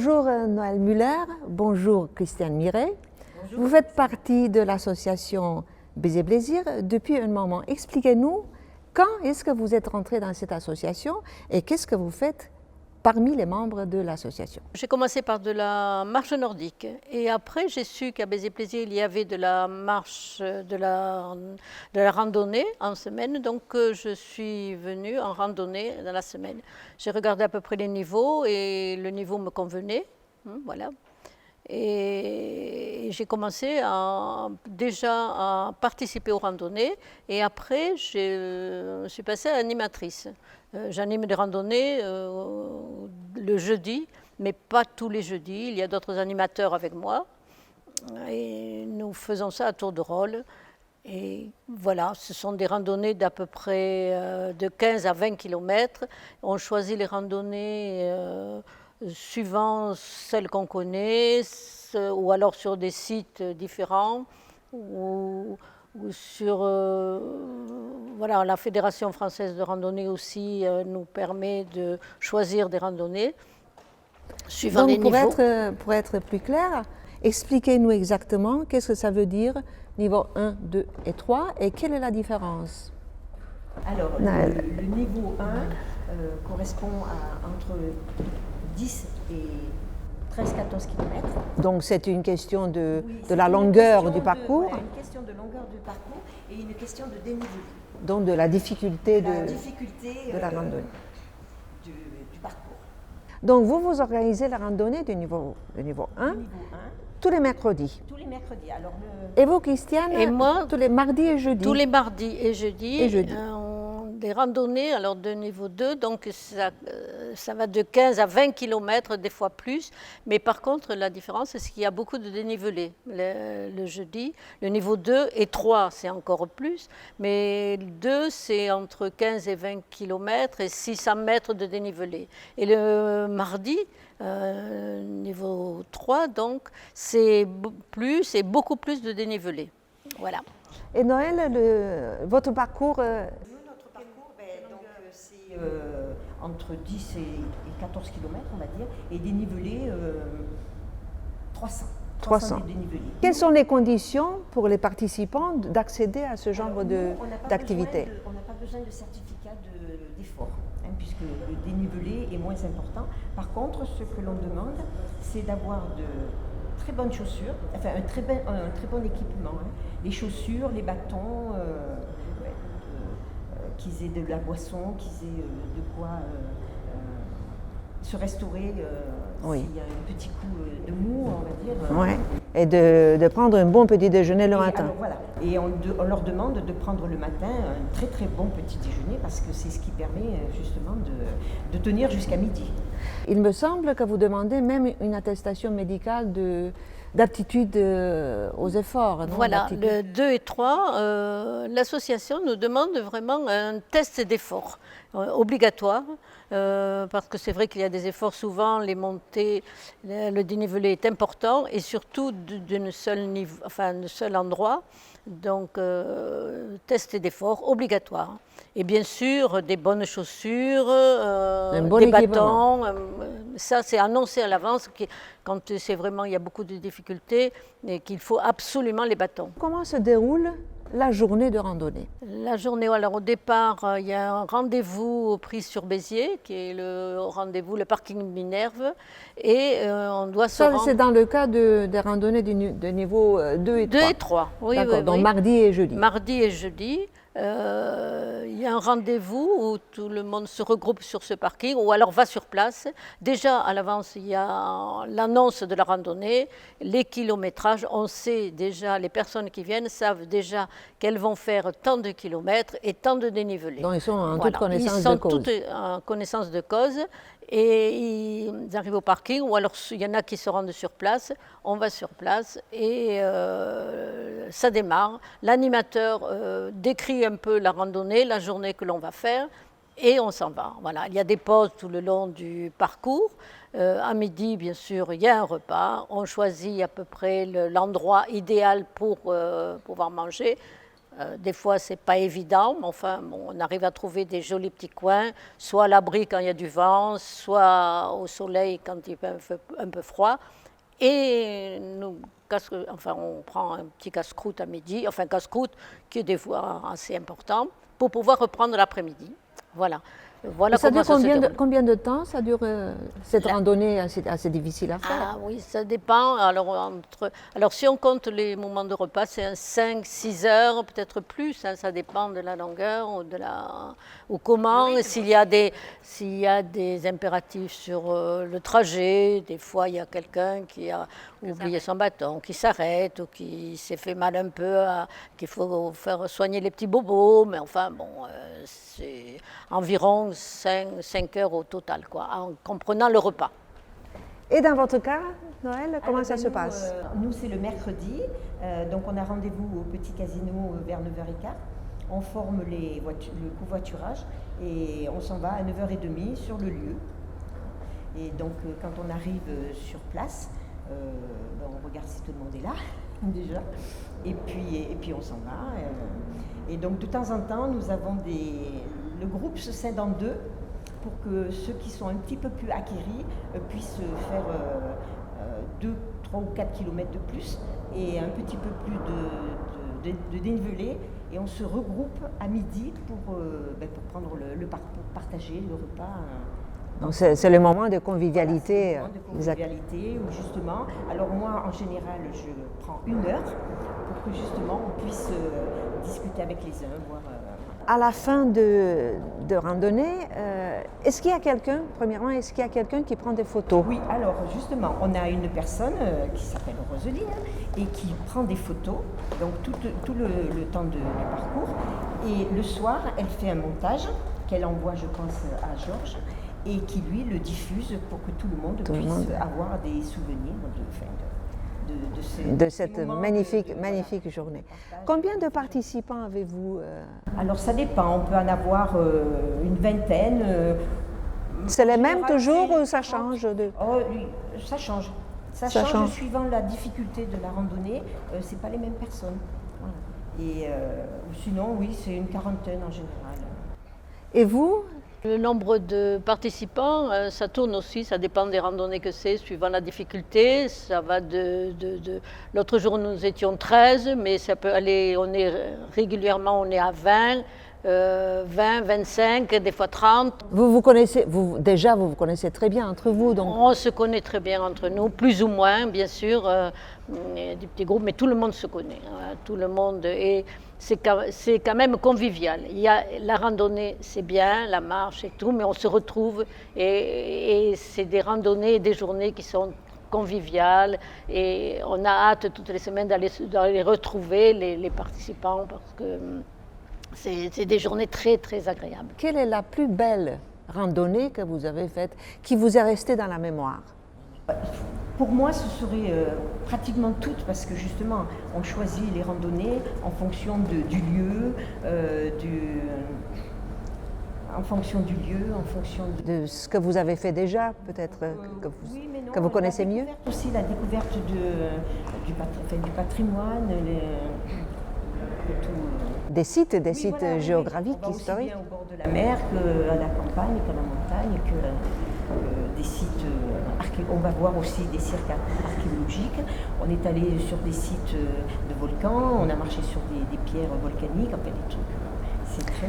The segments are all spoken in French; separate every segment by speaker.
Speaker 1: Bonjour Noël Muller, bonjour Christiane Miret. Bonjour. Vous faites partie de l'association Baiser Plaisir depuis un moment. Expliquez-nous quand est-ce que vous êtes rentré dans cette association et qu'est-ce que vous faites parmi les membres de l'association?
Speaker 2: J'ai commencé par de la marche nordique et après j'ai su qu'à Baiser Plaisir il y avait de la marche, de la randonnée en semaine, donc je suis venue en randonnée dans la semaine. J'ai regardé à peu près les niveaux et le niveau me convenait, voilà. Et j'ai commencé déjà à participer aux randonnées et après je suis passée à animatrice. J'anime des randonnées le jeudi, mais pas tous les jeudis. Il y a d'autres animateurs avec moi et nous faisons ça à tour de rôle. Et voilà, ce sont des randonnées d'à peu près de 15 à 20 km. On choisit les randonnées suivant celles qu'on connaît, ou alors sur des sites différents, ou sur voilà, la Fédération française de randonnée aussi nous permet de choisir des randonnées suivant les niveaux.
Speaker 1: Pour être plus clair, expliquez-nous exactement qu'est-ce que ça veut dire niveau 1, 2 et 3 et quelle est la différence?
Speaker 3: Alors, le niveau 1 correspond à entre 10 et 13-14 km.
Speaker 1: Donc c'est une question de la longueur du parcours.
Speaker 3: Voilà, une question de longueur du parcours et une question de dénivelé.
Speaker 1: Donc de la difficulté,
Speaker 3: de
Speaker 1: la randonnée.
Speaker 3: Du parcours.
Speaker 1: Donc vous organisez la randonnée du niveau 1, tous les mercredis.
Speaker 3: Tous les mercredis. Alors,
Speaker 1: et vous, Christiane?
Speaker 2: Et moi,
Speaker 1: tous les mardis et jeudis.
Speaker 2: Tous les mardis et jeudis. Des randonnées alors de niveau 2, donc ça va de 15 à 20 km, des fois plus. Mais par contre, la différence, c'est qu'il y a beaucoup de dénivelé le jeudi. Le niveau 2 et 3, c'est encore plus. Mais le 2, c'est entre 15 et 20 km et 600 mètres de dénivelé. Et le mardi, niveau 3, donc, c'est beaucoup plus de dénivelé. Voilà.
Speaker 1: Et Noël, votre parcours
Speaker 3: entre 10 et 14 km, on va dire, et dénivelé 300 dénivelés.
Speaker 1: Quelles sont les conditions pour les participants d'accéder à ce genre d'activité?
Speaker 3: On n'a pas besoin de certificat d'effort, puisque le dénivelé est moins important. Par contre, ce que l'on demande, c'est d'avoir de très bonnes chaussures, enfin un très bon équipement. Les chaussures, les bâtons, qu'ils aient de la boisson, qu'ils aient de quoi se restaurer s'il y a un petit coup de mou, on va dire.
Speaker 1: Ouais. Et de prendre un bon petit déjeuner le matin.
Speaker 3: Alors, voilà. Et on leur demande de prendre le matin un très très bon petit déjeuner parce que c'est ce qui permet justement de tenir jusqu'à midi.
Speaker 1: Il me semble que vous demandez même une attestation médicale d'aptitude aux efforts. Non?
Speaker 2: Voilà, le 2 et 3, l'association nous demande vraiment un test d'effort obligatoire, parce que c'est vrai qu'il y a des efforts souvent, les montées, le dénivelé est important et surtout d'un seul endroit, donc test d'effort obligatoire. Et bien sûr, des bonnes chaussures, des bâtons, ça c'est annoncé à l'avance quand c'est vraiment, il y a beaucoup de difficultés et qu'il faut absolument les bâtons.
Speaker 1: Comment se déroule la journée de randonnée?
Speaker 2: La journée, alors au départ, il y a un rendez-vous pris sur Béziers, qui est le rendez-vous, le parking Minerve, et on doit se rendre...
Speaker 1: C'est dans le cas des randonnées de niveau 2 et 3.
Speaker 2: 2 et 3, oui.
Speaker 1: D'accord, donc mardi et jeudi.
Speaker 2: Mardi et jeudi. Il y a un rendez-vous où tout le monde se regroupe sur ce parking ou alors va sur place. Déjà à l'avance, il y a l'annonce de la randonnée, les kilométrages. On sait déjà, les personnes qui viennent savent déjà qu'elles vont faire tant de kilomètres et tant de dénivelé.
Speaker 1: Donc ils sont en toute connaissance de cause.
Speaker 2: Ils sont toutes en connaissance de cause et ils arrivent au parking ou alors il y en a qui se rendent sur place. On va sur place et ça démarre. L'animateur décrit un peu la randonnée, la journée que l'on va faire et on s'en va. Voilà. Il y a des pauses tout le long du parcours. À midi, bien sûr, il y a un repas. On choisit à peu près l'endroit idéal pour pouvoir manger. Des fois, ce n'est pas évident, mais enfin, bon, on arrive à trouver des jolis petits coins, soit à l'abri quand il y a du vent, soit au soleil quand il fait un peu froid. Et nous, on prend un petit casse-croûte à midi, enfin casse-croûte qui est des fois assez important, pour pouvoir reprendre l'après-midi. Voilà. Voilà
Speaker 1: ça
Speaker 2: comment
Speaker 1: dure
Speaker 2: déroule.
Speaker 1: combien de temps ça dure cette randonnée assez difficile à faire?
Speaker 2: Ah oui, ça dépend. Alors si on compte les moments de repas, c'est 5-6 heures, peut-être plus. Hein, ça dépend de la longueur ou comment. S'il y a des impératifs sur le trajet, des fois il y a quelqu'un qui a oublié son bâton, qui s'arrête ou qui s'est fait mal un peu, qu'il faut faire soigner les petits bobos. Mais enfin bon, c'est environ 5 heures au total, quoi, en comprenant le repas.
Speaker 1: Et dans votre cas, Noël, comment ça se
Speaker 3: nous,
Speaker 1: passe?
Speaker 3: Nous, c'est le mercredi, donc on a rendez-vous au petit casino vers 9h15. On forme le covoiturage et on s'en va à 9h30 sur le lieu. Et donc, quand on arrive sur place, on regarde si tout le monde est là, déjà. Et puis on s'en va. Et donc, de temps en temps, nous avons le groupe se scinde en deux pour que ceux qui sont un petit peu plus acquéris puissent faire 2, 3 ou 4 kilomètres de plus et un petit peu plus de dénivelé. Et on se regroupe à midi pour partager le repas.
Speaker 1: Donc c'est le moment de convivialité.
Speaker 3: Voilà, c'est le moment de convivialité où justement, alors moi en général je prends 1 heure pour que justement on puisse discuter avec les uns, voir.
Speaker 1: À la fin de randonnée, est-ce qu'il y a quelqu'un, premièrement, est-ce qu'il y a quelqu'un qui prend des photos?
Speaker 3: Oui, alors justement, on a une personne qui s'appelle Roseline et qui prend des photos, donc tout le temps du parcours. Et le soir, elle fait un montage qu'elle envoie, je pense, à Georges et qui, lui, le diffuse pour que tout le monde puisse avoir des souvenirs
Speaker 1: de cette magnifique journée. Combien de participants avez-vous?
Speaker 3: Alors ça dépend, on peut en avoir une vingtaine.
Speaker 1: C'est les mêmes toujours ou ça change
Speaker 3: Ça change. Ça change suivant la difficulté de la randonnée, c'est pas les mêmes personnes. Voilà. Et sinon, oui, c'est une quarantaine en général.
Speaker 1: Et vous?
Speaker 2: Le nombre de participants, ça tourne aussi, ça dépend des randonnées que c'est, suivant la difficulté. Ça va l'autre jour, nous étions 13, mais ça peut aller, régulièrement, on est à 20, 25, des fois 30.
Speaker 1: Vous vous connaissez très bien entre vous, donc.
Speaker 2: On se connaît très bien entre nous, plus ou moins, bien sûr, des petits groupes, mais tout le monde se connaît, hein, tout le monde. Et c'est quand même convivial. Il y a la randonnée, c'est bien, la marche et tout, mais on se retrouve et c'est des randonnées et des journées qui sont conviviales et on a hâte toutes les semaines d'aller retrouver les participants parce que c'est des journées très, très agréables.
Speaker 1: Quelle est la plus belle randonnée que vous avez faite, qui vous est restée dans la mémoire?
Speaker 3: Pour moi, ce serait pratiquement toutes, parce que justement, on choisit les randonnées en fonction du lieu, en fonction
Speaker 1: de ce que vous avez fait déjà, peut-être que vous connaissez mieux.
Speaker 3: Aussi la découverte du patrimoine,
Speaker 1: des sites géographiques,
Speaker 3: on va
Speaker 1: historiques.
Speaker 3: aussi bien au bord de la mer qu'à la campagne, qu'à la montagne, que des sites on va voir aussi des cirques archéologiques. On est allé sur des sites de volcans, on a marché sur des pierres volcaniques, enfin des trucs. C'est très.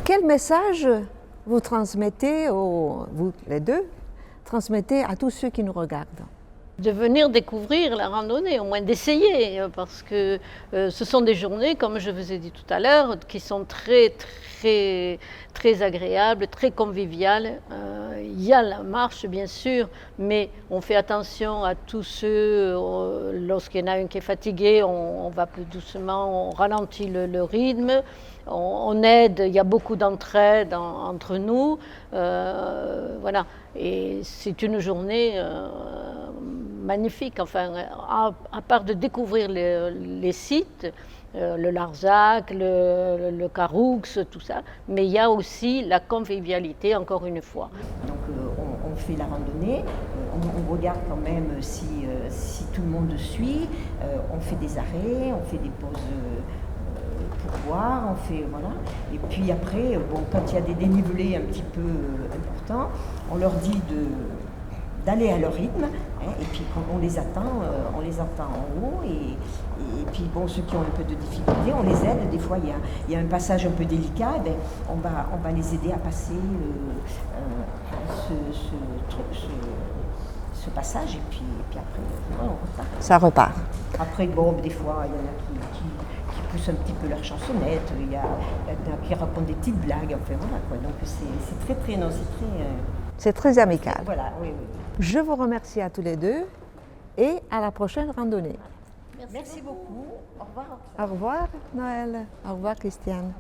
Speaker 1: Quel message vous transmettez, vous les deux, transmettez à tous ceux qui nous regardent?
Speaker 2: De venir découvrir la randonnée, au moins d'essayer, parce que ce sont des journées, comme je vous ai dit tout à l'heure, qui sont très, très, très agréables, très conviviales. Il y a la marche, bien sûr, mais on fait attention à tous ceux, lorsqu'il y en a un qui est fatigué, on va plus doucement, on ralentit le rythme. On aide, il y a beaucoup d'entraide entre nous, voilà. Et c'est une journée magnifique. Enfin, à part de découvrir les sites, le Larzac, le Caroux, tout ça, mais il y a aussi la convivialité, encore une fois.
Speaker 3: Donc on fait la randonnée, on regarde quand même si tout le monde suit, on fait des arrêts, on fait des pauses boire, on fait, voilà. Et puis après, bon, quand il y a des dénivelés un petit peu importants, on leur dit d'aller à leur rythme, hein, et puis on les attend en haut, et puis bon, ceux qui ont un peu de difficulté, on les aide. Des fois, il y a un passage un peu délicat, et bien, on va les aider à passer ce passage, et puis après, voilà, on repart.
Speaker 1: Ça repart.
Speaker 3: Après, bon, des fois, il y en a qui poussent un petit peu leur chansonnette, il y en a qui racontent des petites blagues, enfin voilà quoi. Donc c'est très, non, c'est très...
Speaker 1: C'est très amical.
Speaker 3: Voilà, oui.
Speaker 1: Je vous remercie à tous les deux et à la prochaine randonnée.
Speaker 3: Merci beaucoup. Au revoir.
Speaker 1: Au revoir Noël. Au revoir Christiane.